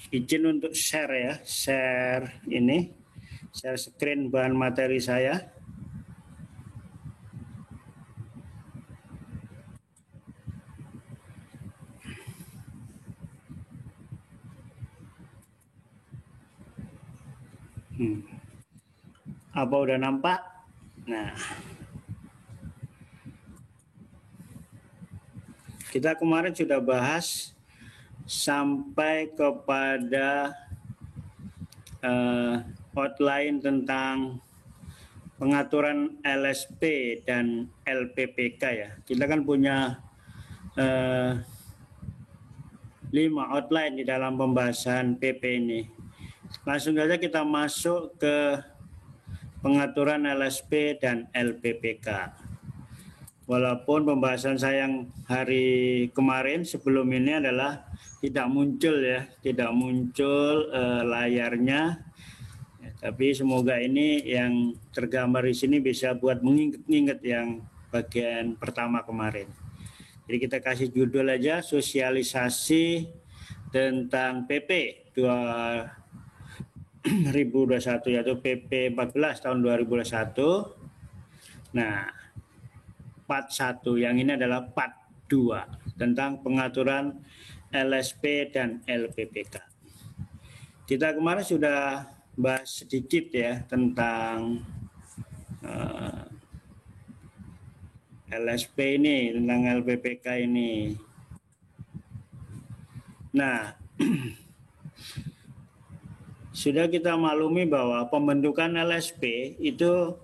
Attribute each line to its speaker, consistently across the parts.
Speaker 1: Izin untuk share ya, share ini, share screen bahan materi saya. Apa udah nampak? Nah, kita kemarin sudah bahas sampai kepada outline tentang pengaturan LSP dan LPPK ya. Kita kan punya 5 outline di dalam pembahasan PP ini. Langsung saja kita masuk ke pengaturan LSP dan LPPK. Walaupun pembahasan saya yang hari kemarin sebelum ini adalah tidak muncul ya, tidak muncul layarnya. Ya, tapi semoga ini yang tergambar di sini bisa buat mengingat yang bagian pertama kemarin. Jadi kita kasih judul aja, sosialisasi tentang PP 2021 yaitu PP 14 tahun 2021. Nah, part 1 yang ini adalah part 2 tentang pengaturan LSP dan LPPK. Kita kemarin sudah bahas sedikit ya tentang LSP ini, tentang LPPK ini. Nah, sudah kita maklumi bahwa pembentukan LSP itu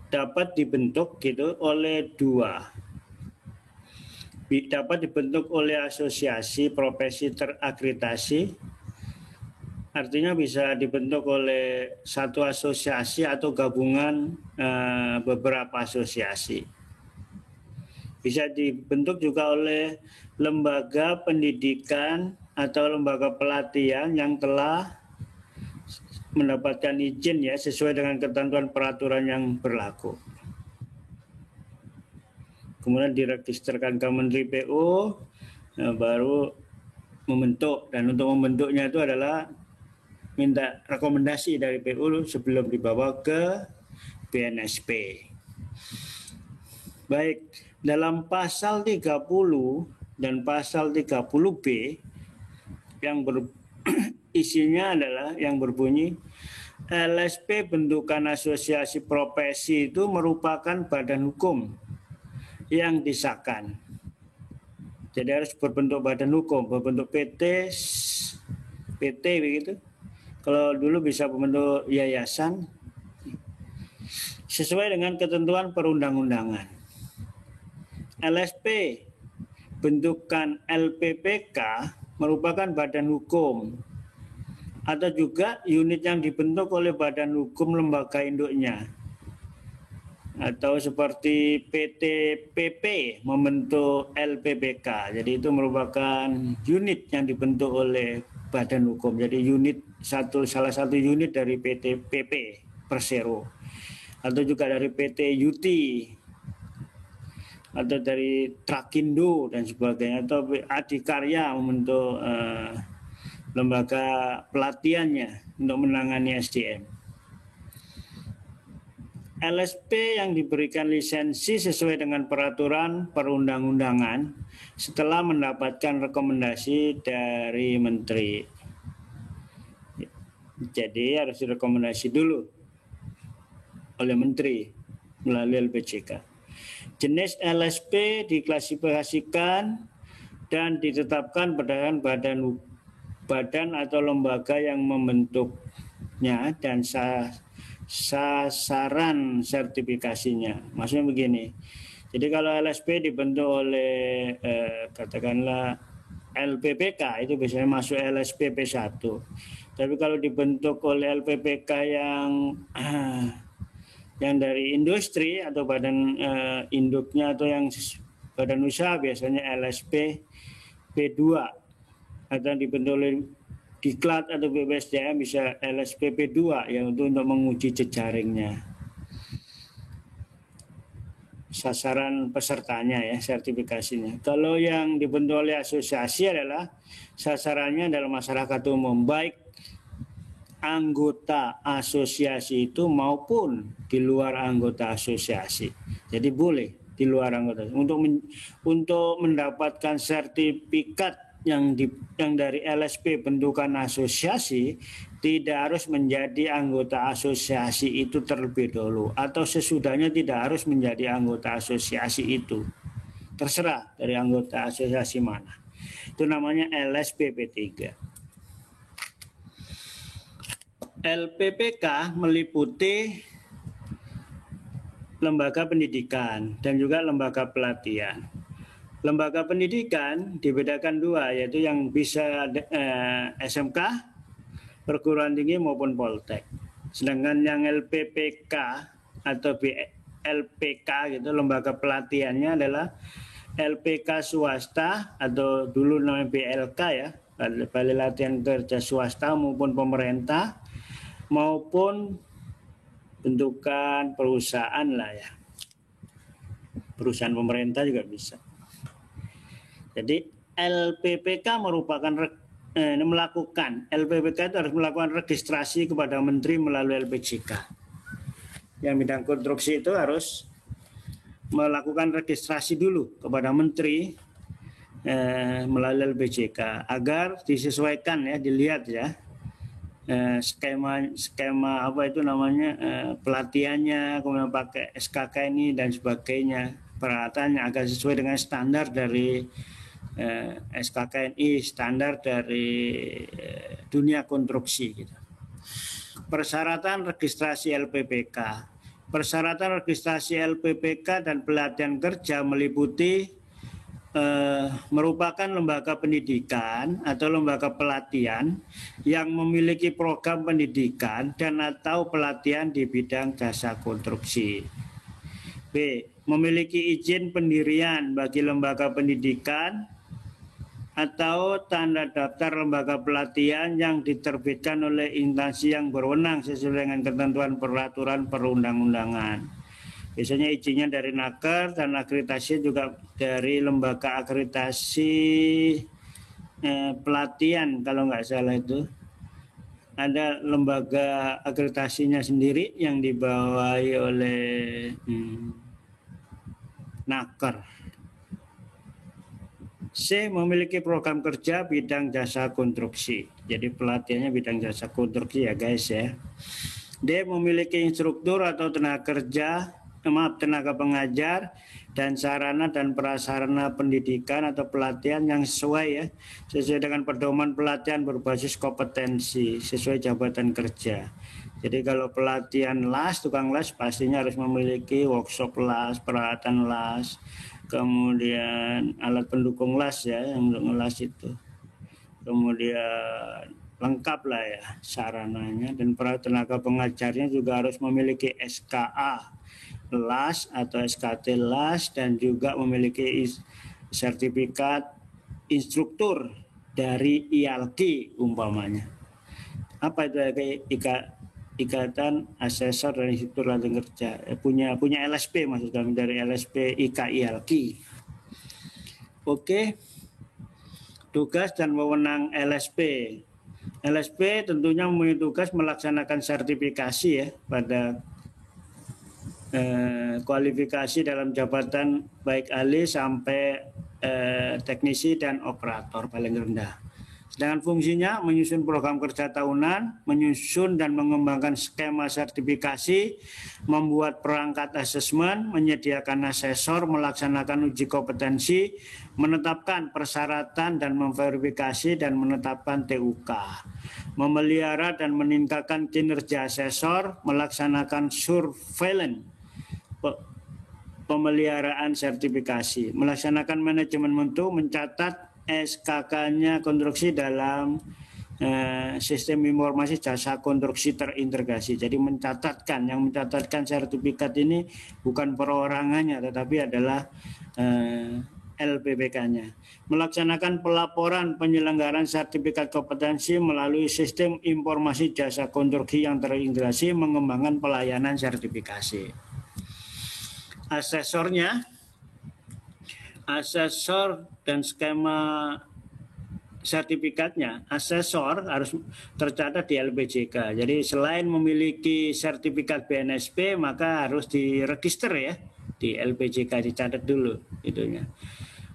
Speaker 1: dapat dibentuk gitu oleh dua. Dapat dibentuk oleh asosiasi profesi terakreditasi, artinya bisa dibentuk oleh satu asosiasi atau gabungan beberapa asosiasi. Bisa dibentuk juga oleh lembaga pendidikan atau lembaga pelatihan yang telah mendapatkan izin ya sesuai dengan ketentuan peraturan yang berlaku. Kemudian diregisterkan ke Menteri PU, baru membentuk, dan untuk membentuknya itu adalah minta rekomendasi dari PU sebelum dibawa ke BNSP. Baik, dalam pasal 30 dan pasal 30B yang isinya adalah yang berbunyi LSP bentukan asosiasi profesi itu merupakan badan hukum yang disahkan. Jadi harus berbentuk badan hukum, berbentuk PT begitu. Kalau dulu bisa berbentuk yayasan sesuai dengan ketentuan perundang-undangan. LSP bentukan LPPK merupakan badan hukum atau juga unit yang dibentuk oleh badan hukum lembaga induknya, atau seperti PT PP membentuk LPPK. Jadi itu merupakan unit yang dibentuk oleh badan hukum. Jadi unit salah satu unit dari PT PP Persero, atau juga dari PT Yuti, atau dari Trakindo dan sebagainya, atau Adikarya membentuk lembaga pelatihannya untuk menangani SDM. LSP yang diberikan lisensi sesuai dengan peraturan perundang-undangan setelah mendapatkan rekomendasi dari menteri. Jadi harus direkomendasi dulu oleh menteri melalui LPJK. Jenis LSP diklasifikasikan dan ditetapkan berdasarkan badan atau lembaga yang membentuknya dan sasaran sertifikasinya. Maksudnya begini, jadi kalau LSP dibentuk oleh katakanlah LPPK itu biasanya masuk LSP P1. Tapi kalau dibentuk oleh LPPK yang dari industri atau badan induknya atau yang badan usaha, biasanya LSP P2, atau dibentuk oleh Diklat atau BPSDM bisa LSP P2 ya untuk menguji jejaringnya. sasaran pesertanya ya, sertifikasinya. Kalau yang dibentuk oleh asosiasi adalah sasarannya adalah masyarakat umum, baik anggota asosiasi itu maupun di luar anggota asosiasi. Jadi boleh di luar anggota. Untuk mendapatkan sertifikat yang dari LSP bentukan asosiasi, tidak harus menjadi anggota asosiasi itu terlebih dahulu, atau sesudahnya tidak harus menjadi anggota asosiasi itu. Terserah dari anggota asosiasi mana. Itu namanya LSPP3. LPPK meliputi lembaga pendidikan dan juga lembaga pelatihan. Lembaga pendidikan dibedakan dua, yaitu yang bisa SMK, perguruan tinggi maupun Poltek. Sedangkan yang LPPK atau BLPK gitu, lembaga pelatihannya adalah LPK swasta atau dulu namanya BLK ya, Balai Latihan Kerja Swasta maupun pemerintah, maupun bentukan perusahaan lah ya. Perusahaan pemerintah juga bisa. Jadi LPPK LPPK itu harus melakukan registrasi kepada Menteri melalui LPJK. Yang bidang konstruksi itu harus melakukan registrasi dulu kepada Menteri melalui LPJK agar disesuaikan ya, dilihat ya skema apa itu namanya pelatihannya, kemudian pakai SKK ini dan sebagainya, peralatannya agar sesuai dengan standar dari SKKNI, standar dari dunia konstruksi gitu. Persyaratan registrasi LPPK. Persyaratan registrasi LPPK dan pelatihan kerja meliputi merupakan lembaga pendidikan atau lembaga pelatihan yang memiliki program pendidikan dan atau pelatihan di bidang jasa konstruksi. B. Memiliki izin pendirian bagi lembaga pendidikan atau tanda daftar lembaga pelatihan yang diterbitkan oleh instansi yang berwenang sesuai dengan ketentuan peraturan perundang-undangan. Biasanya izinnya dari Naker dan akreditasi juga dari lembaga akreditasi pelatihan kalau nggak salah itu. Ada lembaga akreditasinya sendiri yang dibawahi oleh Naker. C. Memiliki program kerja bidang jasa konstruksi. Jadi pelatihannya bidang jasa konstruksi ya guys ya. D. Memiliki instruktur atau tenaga pengajar dan sarana dan prasarana pendidikan atau pelatihan yang sesuai ya, sesuai dengan pedoman pelatihan berbasis kompetensi sesuai jabatan kerja. Jadi kalau pelatihan las, tukang las pastinya harus memiliki workshop las, peralatan las, kemudian alat pendukung las ya, yang untuk ngelas itu. Kemudian lengkap lah ya sarananya, dan para tenaga pengajarnya juga harus memiliki SKA las atau SKT las dan juga memiliki sertifikat instruktur dari IALKI umpamanya. Apa itu Ikatan Asesor dan Instruktur Latihan Kerja, punya LSP maksud kami, dari LSP IALKI. Oke. Tugas dan wewenang LSP. LSP tentunya mempunyai tugas melaksanakan sertifikasi ya pada kualifikasi dalam jabatan baik ahli sampai teknisi dan operator paling rendah. Sedangkan fungsinya menyusun program kerja tahunan, menyusun dan mengembangkan skema sertifikasi, membuat perangkat asesmen, menyediakan asesor, melaksanakan uji kompetensi, menetapkan persyaratan dan memverifikasi dan menetapkan TUK, memelihara dan meningkatkan kinerja asesor, melaksanakan surveillance, pemeliharaan sertifikasi, melaksanakan manajemen mutu, mencatat SKK-nya konstruksi dalam sistem informasi jasa konstruksi terintegrasi. Jadi yang mencatatkan sertifikat ini bukan perorangannya, tetapi adalah LPPK-nya. Melaksanakan pelaporan penyelenggaraan sertifikat kompetensi melalui sistem informasi jasa konstruksi yang terintegrasi, mengembangkan pelayanan sertifikasi. asesornya, asesor dan skema sertifikatnya, asesor harus tercatat di LPJK. Jadi selain memiliki sertifikat BNSP, maka harus diregister ya di LPJK, dicatat dulu itunya.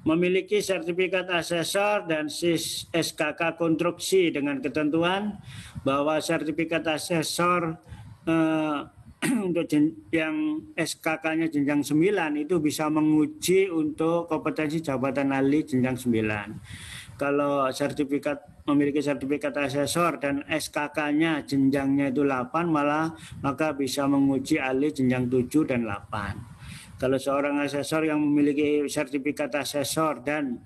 Speaker 1: Memiliki sertifikat asesor dan SKK konstruksi dengan ketentuan bahwa sertifikat asesor untuk yang SKK-nya jenjang 9 itu bisa menguji untuk kompetensi jabatan ahli jenjang 9. Kalau memiliki sertifikat asesor dan SKK-nya jenjangnya itu 8 maka bisa menguji ahli jenjang 7 dan 8. Kalau seorang asesor yang memiliki sertifikat asesor dan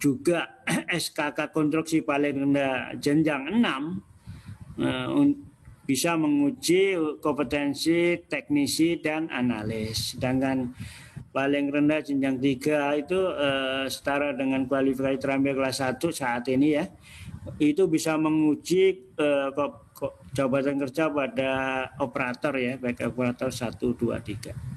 Speaker 1: juga SKK konstruksi paling rendah jenjang 6 bisa menguji kompetensi teknisi dan analis. Sedangkan paling rendah jenjang 3 itu setara dengan kualifikasi terampil kelas 1 saat ini ya. Itu bisa menguji jabatan kerja pada operator ya, baik operator 1, 2, 3.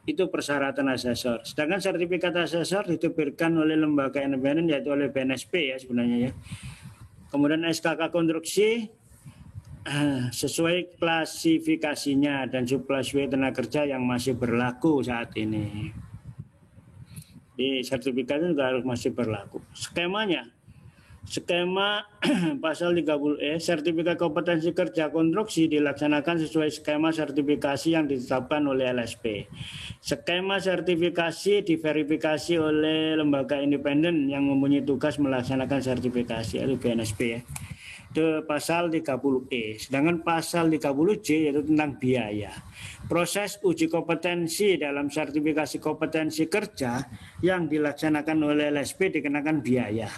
Speaker 1: Itu persyaratan asesor. Sedangkan sertifikat asesor diterbitkan oleh lembaga independen yaitu oleh BNSP ya sebenarnya ya. Kemudian SKK konstruksi sesuai klasifikasinya dan subklasifikasi tenaga kerja yang masih berlaku saat ini. Di sertifikatnya juga harus masih berlaku. Skemanya, skema pasal 30E, sertifikat kompetensi kerja konstruksi dilaksanakan sesuai skema sertifikasi yang ditetapkan oleh LSP. Skema sertifikasi diverifikasi oleh lembaga independen yang mempunyai tugas melaksanakan sertifikasi, yaitu BNSP ya. Itu pasal 30E. Sedangkan pasal 30J yaitu tentang biaya. Proses uji kompetensi dalam sertifikasi kompetensi kerja yang dilaksanakan oleh LSP dikenakan biaya.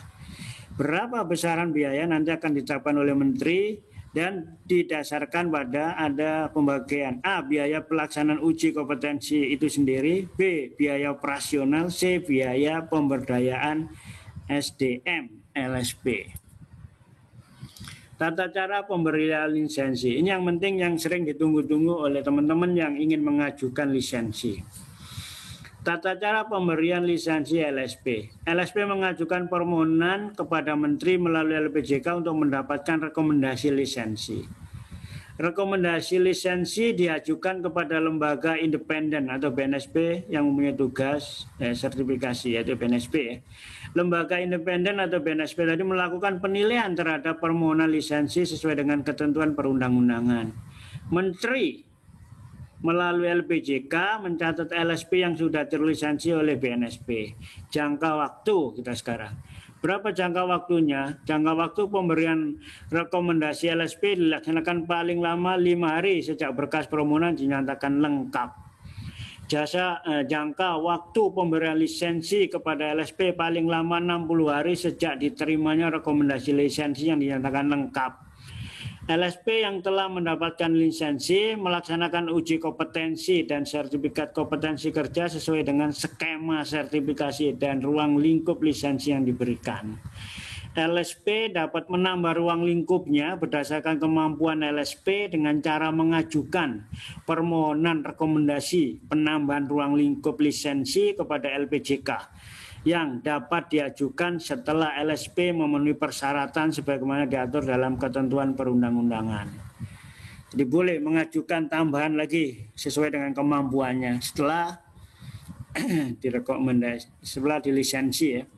Speaker 1: Berapa besaran biaya nanti akan ditetapkan oleh Menteri dan didasarkan pada ada pembagian A. Biaya pelaksanaan uji kompetensi itu sendiri, B. Biaya operasional, C. Biaya pemberdayaan SDM LSP. Tata cara pemberian lisensi. Ini yang penting yang sering ditunggu-tunggu oleh teman-teman yang ingin mengajukan lisensi. Tata cara pemberian lisensi LSP. LSP mengajukan permohonan kepada Menteri melalui LPJK untuk mendapatkan rekomendasi lisensi. Rekomendasi lisensi diajukan kepada lembaga independen atau BNSP yang mempunyai tugas sertifikasi yaitu BNSP ya. Lembaga independen atau BNSP tadi melakukan penilaian terhadap permohonan lisensi sesuai dengan ketentuan perundang-undangan. Menteri melalui LPJK mencatat LSP yang sudah terlisensi oleh BNSP. Jangka waktu kita sekarang. Berapa jangka waktunya? Jangka waktu pemberian rekomendasi LSP dilaksanakan paling lama 5 hari sejak berkas permohonan dinyatakan lengkap. Jangka waktu pemberian lisensi kepada LSP paling lama 60 hari sejak diterimanya rekomendasi lisensi yang dinyatakan lengkap. LSP yang telah mendapatkan lisensi melaksanakan uji kompetensi dan sertifikat kompetensi kerja sesuai dengan skema sertifikasi dan ruang lingkup lisensi yang diberikan. LSP dapat menambah ruang lingkupnya berdasarkan kemampuan LSP dengan cara mengajukan permohonan rekomendasi penambahan ruang lingkup lisensi kepada LPJK yang dapat diajukan setelah LSP memenuhi persyaratan sebagaimana diatur dalam ketentuan perundang-undangan. Jadi boleh mengajukan tambahan lagi sesuai dengan kemampuannya setelah direkomendasi, setelah dilisensi ya.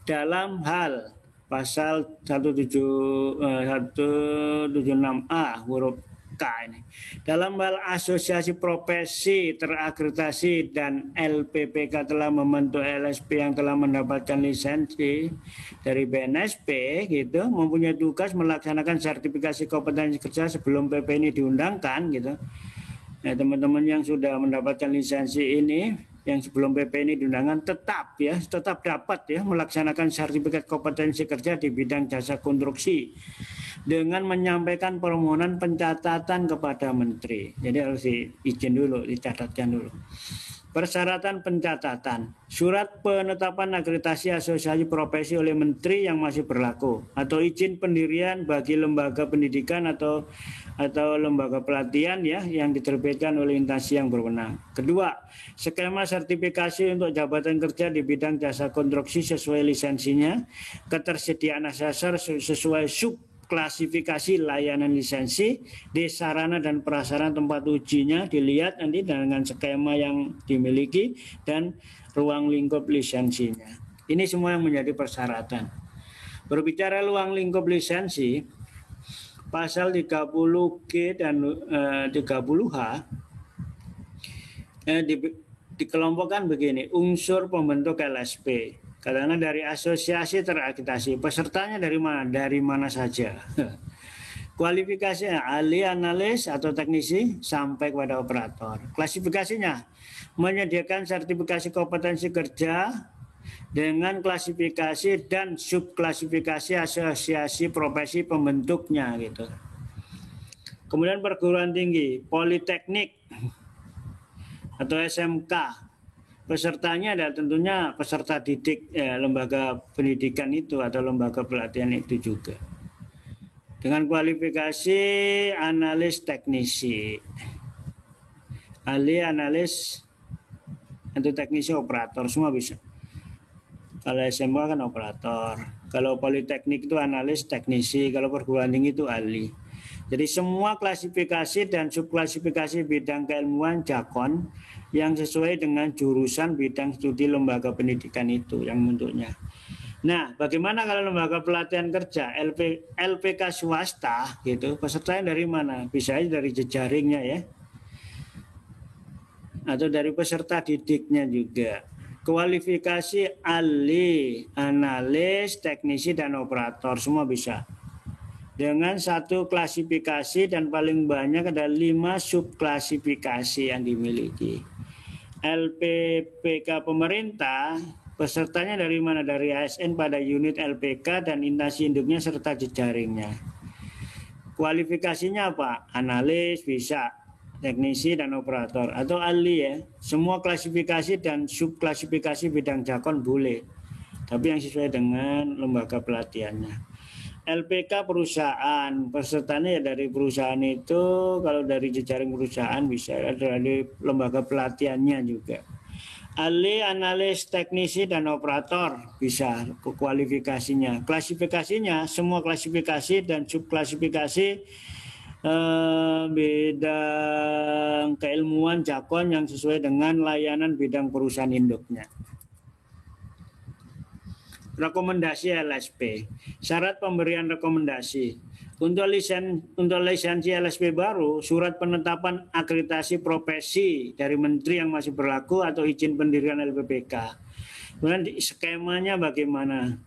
Speaker 1: Dalam hal pasal 176A huruf K ini. Dalam hal asosiasi profesi terakreditasi dan LPPK telah membentuk LSP yang telah mendapatkan lisensi dari BNSP gitu, mempunyai tugas melaksanakan sertifikasi kompetensi kerja sebelum PP ini diundangkan gitu. Nah, teman-teman yang sudah mendapatkan lisensi ini yang sebelum PP ini diundangkan tetap dapat ya melaksanakan sertifikat kompetensi kerja di bidang jasa konstruksi dengan menyampaikan permohonan pencatatan kepada Menteri. Jadi harus izin dulu, dicatatkan dulu. Persyaratan pencatatan. Surat penetapan akreditasi asosiasi profesi oleh menteri yang masih berlaku atau izin pendirian bagi lembaga pendidikan atau lembaga pelatihan ya yang diterbitkan oleh instansi yang berwenang. Kedua, skema sertifikasi untuk jabatan kerja di bidang jasa konstruksi sesuai lisensinya, ketersediaan asesor sesuai klasifikasi layanan lisensi di sarana dan prasarana tempat ujinya dilihat nanti dengan skema yang dimiliki dan ruang lingkup lisensinya. Ini semua yang menjadi persyaratan. Berbicara ruang lingkup lisensi, pasal 30G dan 30H dikelompokkan begini, unsur pembentuk LSP. Karena dari asosiasi terakreditasi, pesertanya dari mana? Dari mana saja. Kualifikasinya ahli, analis atau teknisi sampai kepada operator. Klasifikasinya menyediakan sertifikasi kompetensi kerja dengan klasifikasi dan subklasifikasi asosiasi profesi pembentuknya gitu. Kemudian perguruan tinggi, politeknik atau SMK. Pesertanya adalah tentunya peserta didik lembaga pendidikan itu atau lembaga pelatihan itu juga. Dengan kualifikasi analis teknisi, ahli, analis, atau teknisi, operator, semua bisa. Kalau SMA kan operator, kalau politeknik itu analis teknisi, kalau perguruan tinggi itu ahli. Jadi semua klasifikasi dan subklasifikasi bidang keilmuan jakon yang sesuai dengan jurusan bidang studi lembaga pendidikan itu yang bentuknya. Nah, bagaimana kalau lembaga pelatihan kerja LPK swasta gitu, pesertanya dari mana? Bisa aja dari jejaringnya ya, atau dari peserta didiknya juga. Kualifikasi ahli, analis, teknisi dan operator semua bisa. Dengan satu klasifikasi dan paling banyak ada 5 subklasifikasi yang dimiliki. LPPK pemerintah, pesertanya dari mana? Dari ASN pada unit LPK dan instansi induknya serta jejaringnya. Kualifikasinya apa? Analis bisa, teknisi dan operator atau ahli ya. Semua klasifikasi dan subklasifikasi bidang jakon boleh, tapi yang sesuai dengan lembaga pelatihannya. LPK perusahaan, pesertanya ya dari perusahaan itu, kalau dari jejaring perusahaan bisa dari lembaga pelatihannya juga. Ahli, analis, teknisi dan operator bisa kualifikasinya. Klasifikasinya semua klasifikasi dan subklasifikasi bidang keilmuan jakon yang sesuai dengan layanan bidang perusahaan induknya. Rekomendasi LSP. Syarat pemberian rekomendasi. Untuk lisensi LSP baru, surat penetapan akreditasi profesi dari menteri yang masih berlaku atau izin pendirian LPPK. Kemudian skemanya bagaimana?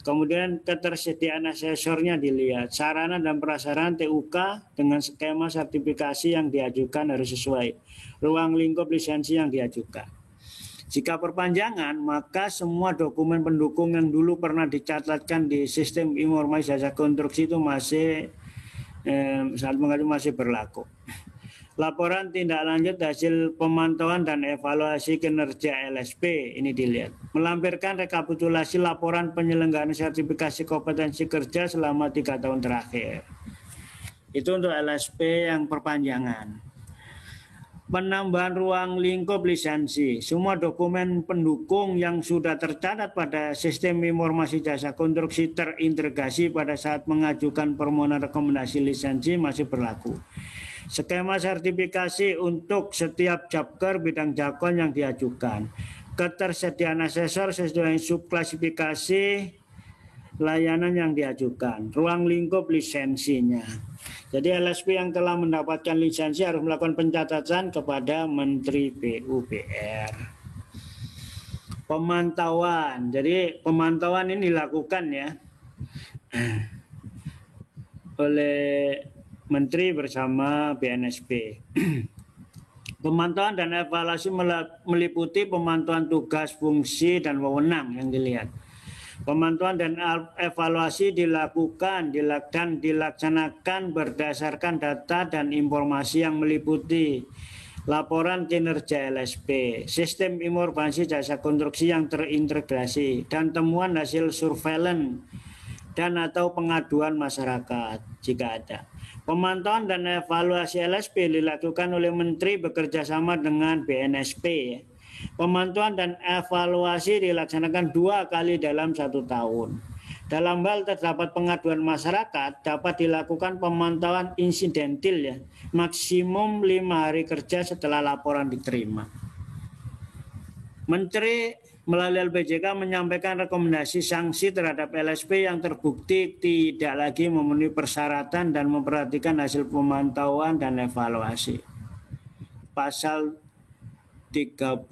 Speaker 1: Kemudian ketersediaan asesornya dilihat. Sarana dan prasarana TUK dengan skema sertifikasi yang diajukan harus sesuai. Ruang lingkup lisensi yang diajukan. Jika perpanjangan, maka semua dokumen pendukung yang dulu pernah dicatatkan di sistem informasi jasa konstruksi itu masih berlaku. Laporan tindak lanjut hasil pemantauan dan evaluasi kinerja LSP ini dilihat. Melampirkan rekapitulasi laporan penyelenggaraan sertifikasi kompetensi kerja selama 3 tahun terakhir. Itu untuk LSP yang perpanjangan. Penambahan ruang lingkup lisensi. Semua dokumen pendukung yang sudah tercatat pada sistem informasi jasa konstruksi terintegrasi pada saat mengajukan permohonan rekomendasi lisensi masih berlaku. Skema sertifikasi untuk setiap jabker bidang jakon yang diajukan. Ketersediaan asesor sesuai subklasifikasi layanan yang diajukan. Ruang lingkup lisensinya. Jadi LSP yang telah mendapatkan lisensi harus melakukan pencatatan kepada Menteri PUPR. Pemantauan. Jadi pemantauan ini dilakukan ya oleh Menteri bersama BNSP. Pemantauan dan evaluasi meliputi pemantauan tugas, fungsi, dan wewenang yang dilihat. Pemantauan dan evaluasi dilakukan dan dilaksanakan berdasarkan data dan informasi yang meliputi laporan kinerja LSP, sistem informasi jasa konstruksi yang terintegrasi, dan temuan hasil surveillance dan atau pengaduan masyarakat jika ada. Pemantauan dan evaluasi LSP dilakukan oleh Menteri bekerja sama dengan BNSP. Pemantauan dan evaluasi dilaksanakan 2 kali dalam 1 tahun. Dalam hal terdapat pengaduan masyarakat, dapat dilakukan pemantauan insidentil maksimum 5 hari kerja setelah laporan diterima. Menteri melalui LPJK menyampaikan rekomendasi sanksi terhadap LSP yang terbukti tidak lagi memenuhi persyaratan dan memperhatikan hasil pemantauan dan evaluasi. Pasal 30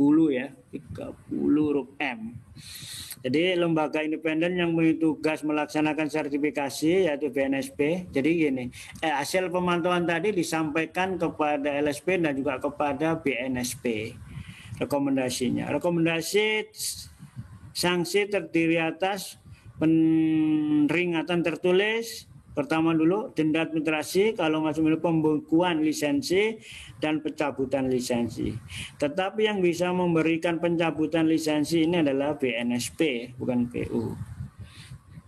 Speaker 1: huruf M. Jadi lembaga independen yang memiliki tugas melaksanakan sertifikasi yaitu BNSP. Jadi gini, hasil pemantauan tadi disampaikan kepada LSP dan juga kepada BNSP. Rekomendasinya. Rekomendasi sanksi terdiri atas peringatan tertulis. Pertama dulu denda administrasi kalau masih memiliki pembekuan lisensi dan pencabutan lisensi. Tetapi yang bisa memberikan pencabutan lisensi ini adalah BNSP, bukan PU.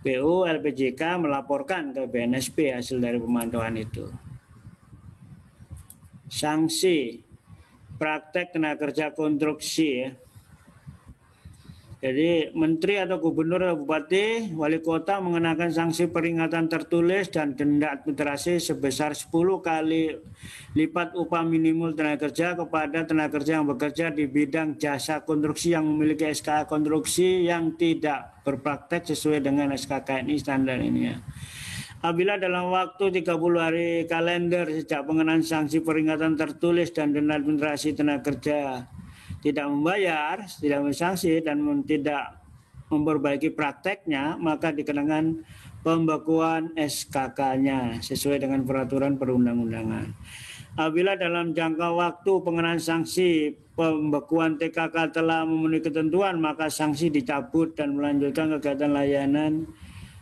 Speaker 1: PU LPJK melaporkan ke BNSP hasil dari pemantauan itu. Sanksi praktek tenaga kerja konstruksi. Jadi menteri atau gubernur atau bupati, wali kota mengenakan sanksi peringatan tertulis dan denda administrasi sebesar 10 kali lipat upah minimum tenaga kerja kepada tenaga kerja yang bekerja di bidang jasa konstruksi yang memiliki SKK konstruksi yang tidak berpraktek sesuai dengan SKKNI standar ini ya. Apabila dalam waktu 30 hari kalender sejak pengenaan sanksi peringatan tertulis dan denda administrasi tenaga kerja tidak membayar, tidak mensanksi dan tidak memperbaiki prakteknya, maka dikenakan pembekuan SKK-nya sesuai dengan peraturan perundang-undangan. Apabila dalam jangka waktu pengenaan sanksi pembekuan TKK telah memenuhi ketentuan, maka sanksi dicabut dan melanjutkan kegiatan layanan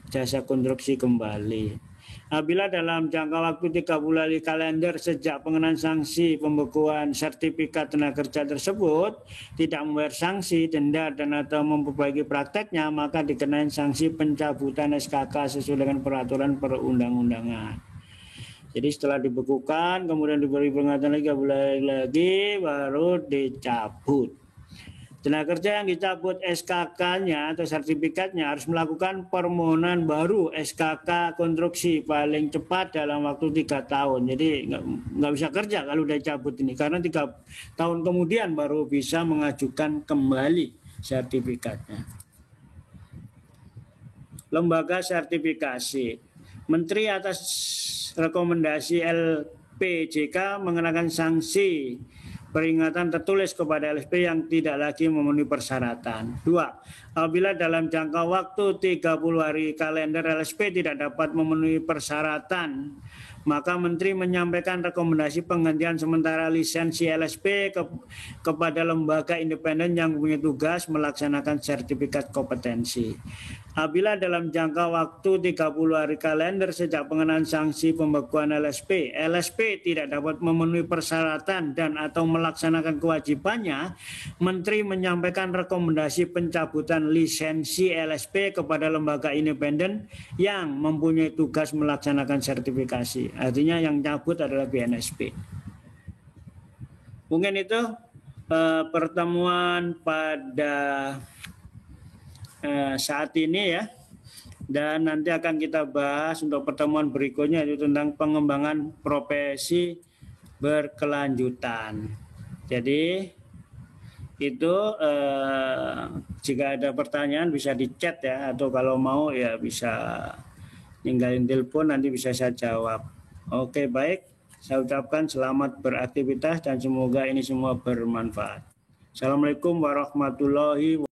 Speaker 1: jasa konstruksi kembali. Apabila dalam jangka waktu 30 hari kalender sejak pengenaan sanksi pembekuan sertifikat tenaga kerja tersebut tidak membayar sanksi, denda dan atau memperbaiki prakteknya, maka dikenakan sanksi pencabutan SKK sesuai dengan peraturan perundang-undangan. Jadi setelah dibekukan, kemudian diberi peringatan lagi, baru dicabut. Tenaga kerja yang dicabut SKK-nya atau sertifikatnya harus melakukan permohonan baru SKK konstruksi paling cepat dalam waktu 3 tahun. Jadi nggak bisa kerja kalau udah cabut ini, karena 3 tahun kemudian baru bisa mengajukan kembali sertifikatnya. Lembaga sertifikasi. Menteri atas rekomendasi LPJK mengenakan sanksi peringatan tertulis kepada LSP yang tidak lagi memenuhi persyaratan. 2. Apabila dalam jangka waktu 30 hari kalender LSP tidak dapat memenuhi persyaratan, maka Menteri menyampaikan rekomendasi penggantian sementara lisensi LSP kepada lembaga independen yang punya tugas melaksanakan sertifikat kompetensi. Apabila dalam jangka waktu 30 hari kalender sejak pengenaan sanksi pembekuan LSP tidak dapat memenuhi persyaratan dan atau melaksanakan kewajibannya, Menteri menyampaikan rekomendasi pencabutan lisensi LSP kepada lembaga independen yang mempunyai tugas melaksanakan sertifikasi. Artinya yang cabut adalah BNSP. Mungkin itu pertemuan pada saat ini ya, dan nanti akan kita bahas untuk pertemuan berikutnya yaitu tentang pengembangan profesi berkelanjutan. Jadi itu jika ada pertanyaan bisa di chat ya, atau kalau mau ya bisa ninggalin telepon, nanti bisa saya jawab. Oke, baik, saya ucapkan selamat beraktivitas dan semoga ini semua bermanfaat. Assalamualaikum warahmatullahi wabarakatuh.